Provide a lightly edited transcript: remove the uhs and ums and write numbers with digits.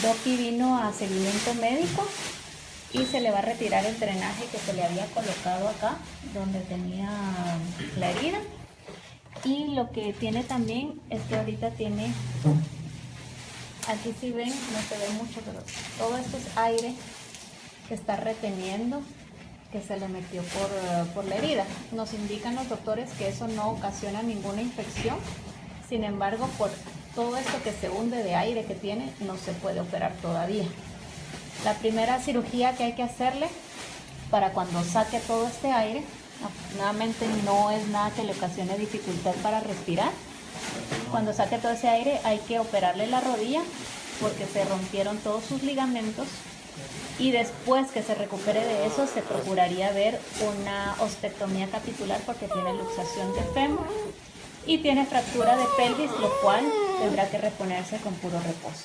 Doki vino a seguimiento médico y se le va a retirar el drenaje que se le había colocado acá, donde tenía la herida. Y lo que tiene también es que ahorita tiene, aquí si ven, no se ve mucho, pero todo esto es aire que está reteniendo, que se le metió por la herida. Nos indican los doctores que eso no ocasiona ninguna infección, sin embargo, por todo esto que se hunde de aire que tiene, no se puede operar todavía. La primera cirugía que hay que hacerle para cuando saque todo este aire, afortunadamente no es nada que le ocasione dificultad para respirar. Cuando saque todo ese aire hay que operarle la rodilla porque se rompieron todos sus ligamentos, y después que se recupere de eso se procuraría ver una ostectomía capitular porque tiene luxación de fémur y tiene fractura de pelvis, lo cual tendrá que reponerse con puro reposo.